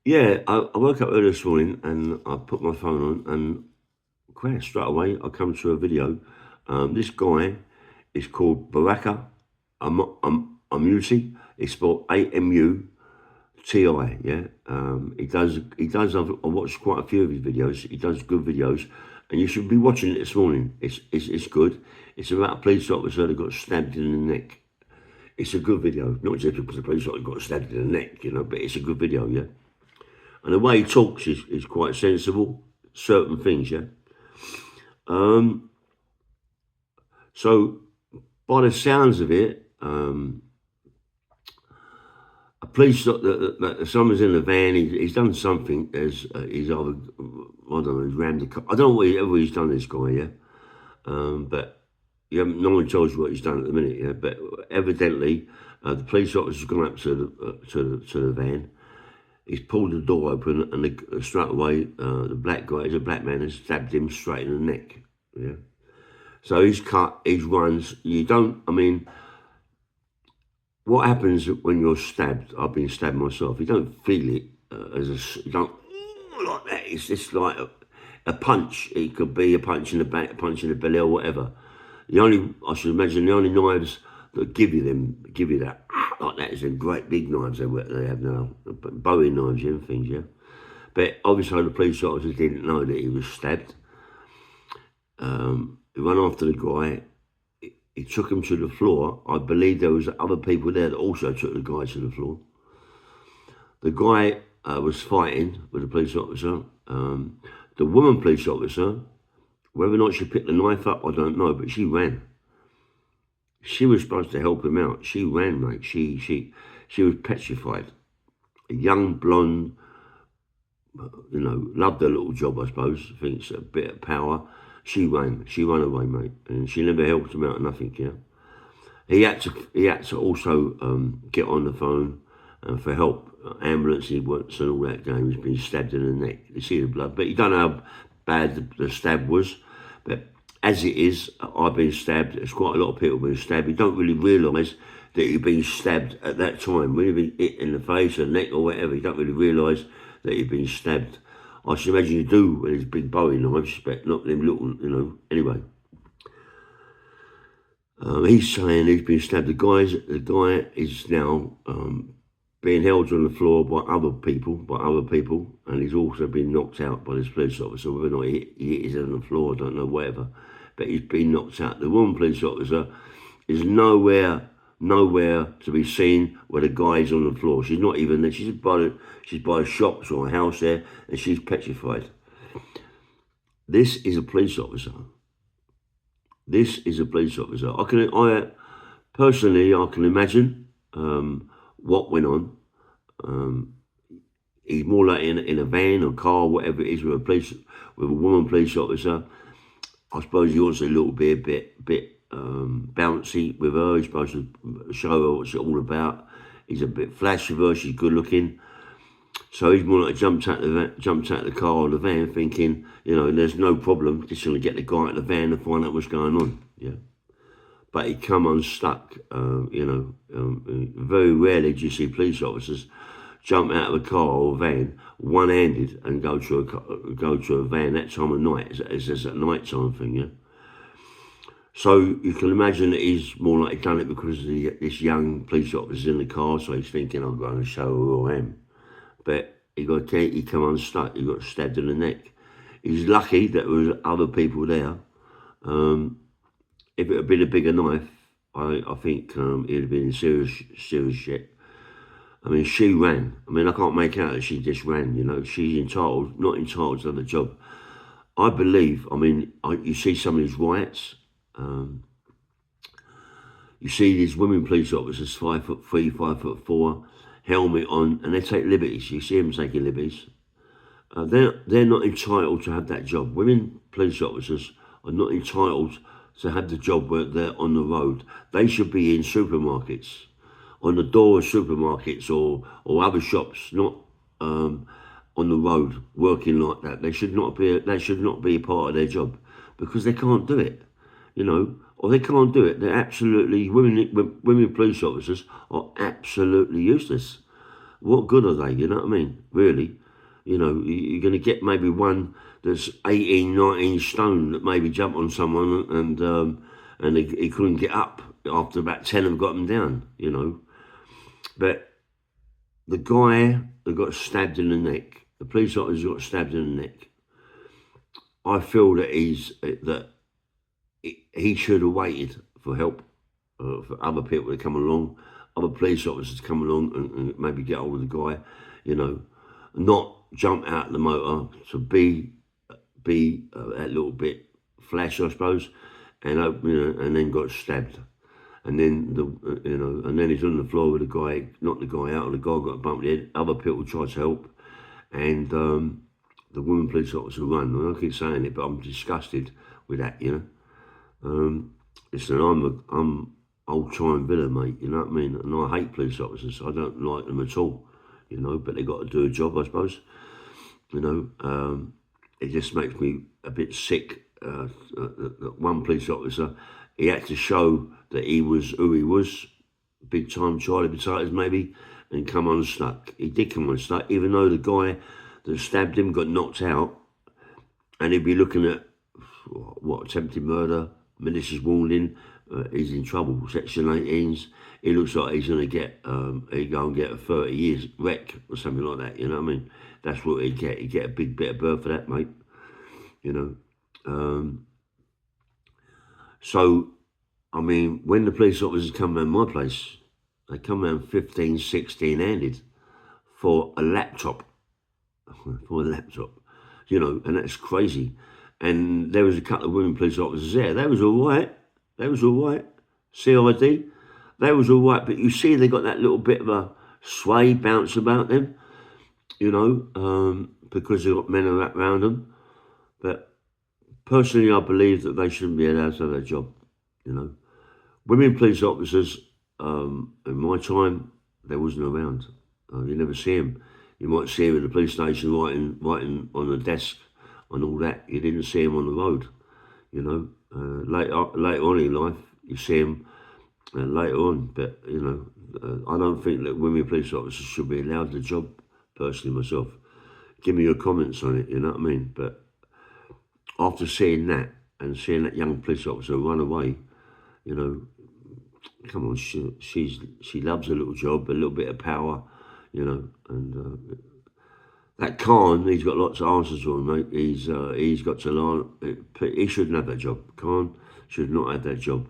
Yeah, I woke up early this morning and I put my phone on and crash straight away. I come to a video. This guy is called Baraka Amusi. It's spelled Amuti. Yeah, he does. I watched quite a few of his videos. He does good videos, and you should be watching it this morning. It's good. It's about a police officer that got stabbed in the neck. It's a good video, not just because the police officer got stabbed in the neck, but it's a good video. Yeah. And the way he talks is quite sensible. Certain things, yeah. Um, so by the sounds of it, a police someone's in the van. He's done something. He's either I don't know. He's rammed the car. I don't know whatever he's done. This guy, yeah. But no one tells you what he's done at the minute, yeah. But evidently, the police officer's gone up to the van. He's pulled the door open, and straight away, the black guy, he's a black man, has stabbed him straight in the neck. Yeah. So he's cut, he runs. You don't, I mean, what happens when you're stabbed? I've been stabbed myself. You don't feel it you don't, like that. It's just like a punch. It could be a punch in the back, a punch in the belly, or whatever. I should imagine, the only knives that give you that, like that is them great big knives they have now, Bowie knives and things, yeah. But obviously the police officers didn't know that he was stabbed. He ran after the guy. He took him to the floor. I believe there was other people there that also took the guy to the floor. The guy was fighting with the police officer. The woman police officer, whether or not she picked the knife up, I don't know, but she ran. She was supposed to help him out. She ran, mate. She was petrified. A young blonde, loved her little job, I suppose. Thinks a bit of power. She ran. She ran away, mate, and she never helped him out. Nothing, yeah. He had to also get on the phone for help. Ambulance, he wants and all that game. He's been stabbed in the neck. You see the blood, but you don't know how bad the stab was. But as it is, I've been stabbed. There's quite a lot of people been stabbed. You don't really realise that you've been stabbed at that time. When you've been hit in the face or neck or whatever, you don't really realise that you've been stabbed. I should imagine you do with these big Bowie knives, but not them little, anyway. He's saying he's been stabbed. The guy is now being held on the floor by other people, and he's also been knocked out by this police officer. Whether or not he hit his head on the floor, I don't know, whatever. But he's been knocked out. The woman police officer is nowhere to be seen where the guy's on the floor. She's not even there. She's by shops or a house there, and she's petrified. This is a police officer. This is a police officer. I personally, I can imagine what went on. He's more like in a van or car, whatever it is, with a woman police officer. I suppose he wants a little bit bouncy with her. He's supposed to show her what it's all about. He's a bit flash with her. She's good looking. So he's more like jumped out the car or the van, thinking, there's no problem. Just going to get the guy out of the van and find out what's going on. Yeah. But he come unstuck. Very rarely do you see police officers jump out of a car or a van one-handed and go to a van that time of night. It's a night-time thing, yeah. So you can imagine that he's more likely done it because this young police officer's in the car, so he's thinking, I'm going to show her who I am. But he come unstuck. He got stabbed in the neck. He's lucky that there was other people there. If it had been a bigger knife, I think he'd have been in serious shit. I mean, she ran. I mean, I can't make out that she just ran. She's not entitled to have a job. I believe. I mean, you see some of these riots. You see these women police officers, 5'3", 5'4", helmet on, and they take liberties. You see them taking liberties. They're not entitled to have that job. Women police officers are not entitled to have the job where they're on the road. They should be in supermarkets, on the door of supermarkets or other shops, not on the road working like that. They should not be. That should not be a part of their job because they can't do it. Or they can't do it. They're absolutely women police officers are absolutely useless. What good are they? You know what I mean? Really, you're going to get maybe one that's 18, 19 stone that maybe jump on someone and he couldn't get up after about 10 have got him down. But the guy that got stabbed in the neck, the police officer got stabbed in the neck. I feel that he should have waited for help, for other people to come along, other police officers to come along and maybe get hold of the guy, not jump out of the motor to be that little bit flash, I suppose, and and then got stabbed. And then and then he's on the floor with the guy, knocked the guy out, and the guy got bumped in the head. Other people tried to help, and the woman police officer run. And I keep saying it, but I'm disgusted with that. Listen, I'm old time villa, mate. You know what I mean? And I hate police officers. I don't like them at all. But they got to do a job, I suppose. It just makes me a bit sick. One police officer, he had to show that he was who he was, big time Charlie Potatoes maybe, and come unstuck. He did come unstuck, even though the guy that stabbed him got knocked out, and he'd be looking at attempted murder, malicious wounding. He's in trouble. Section 18s. He looks like he's going to get he'd go and get a 30 years wreck or something like that. You know what I mean? That's what he'd get. He'd get a big bit of birth for that, mate. So, I mean, when the police officers come around my place, they come around 15, 16 handed for a laptop. And that's crazy. And there was a couple of women police officers there. They was all right. CID. They was all right. But you see, they got that little bit of a sway bounce about them, because they've got men around them. But personally, I believe that they shouldn't be allowed to have their job. Women police officers, in my time, they wasn't around. You never see them. You might see them in the police station writing on the desk and all that. You didn't see them on the road. Later on in life, you see them later on. But I don't think that women police officers should be allowed the job. Personally, myself, give me your comments on it. You know what I mean? But after seeing that and seeing that young police officer run away, come on, she loves a little job, a little bit of power, and that Khan, he's got lots of answers to him, mate. He's got to learn. He shouldn't have that job. Khan should not have that job.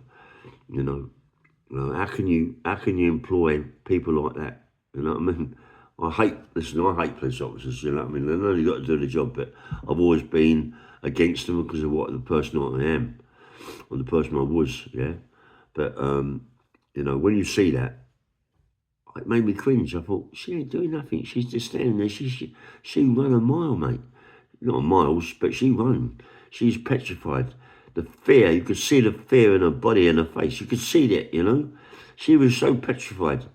How can you employ people like that? You know what I mean? I hate police officers. You know what I mean? I know they've got to do the job, but I've always been against them because of what the person I am, or the person I was. Yeah, but when you see that, it made me cringe. I thought, she ain't doing nothing. She's just standing there. She run a mile, mate. Not miles, but she run. She's petrified. The fear, you could see the fear in her body and her face. You could see that, She was so petrified,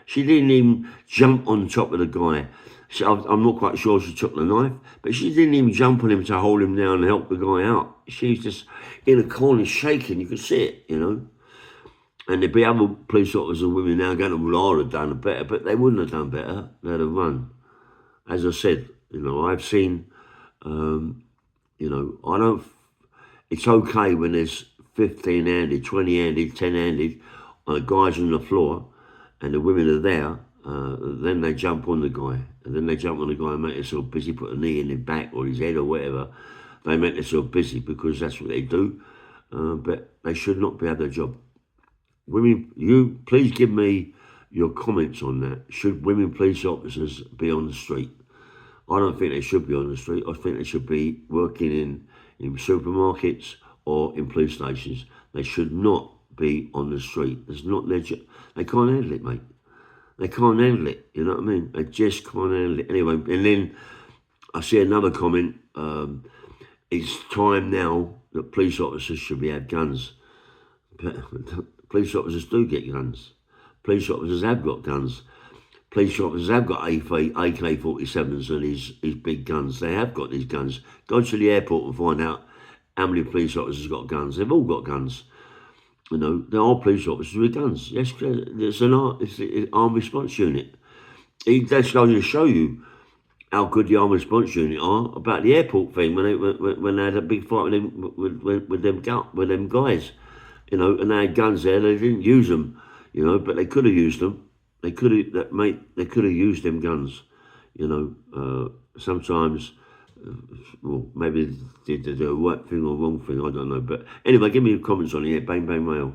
She didn't even jump on top of the guy. I'm not quite sure she took the knife, but she didn't even jump on him to hold him down and help the guy out. She was just in a corner shaking. You could see it, And there'd be other police officers and women now going, well, I'd have done better, but they wouldn't have done better. They'd have run. As I said, I've seen, I don't, it's okay when there's 15-handed, 20-handed, 10-handed guys on the floor and the women are there, then they jump on the guy. And then they jump on the guy and make themselves busy, put a knee in his back or his head or whatever. They make themselves busy because that's what they do. But they should not be out of their job. Women, you please give me your comments on that. Should women police officers be on the street? I don't think they should be on the street. I think they should be working in supermarkets or in police stations. They should not be on the street. It's not their job. They can't handle it, mate. They can't handle it. You know what I mean? They just can't handle it. Anyway, and then I see another comment. It's time now that police officers should have guns. Police officers do get guns. Police officers have got guns. Police officers have got AK-47s and his big guns. They have got these guns. Go to the airport and find out how many police officers got guns. They've all got guns. There are police officers with guns. Yes, it's an armed response unit. That's going to show you how good the armed response unit are about the airport thing when they had a big fight with them guys, and they had guns there. They didn't use them, but they could have used them. They could have used them guns, Sometimes, well, maybe they did the right thing or wrong thing. I don't know. But anyway, give me your comments on it. Yeah, bang bang mail.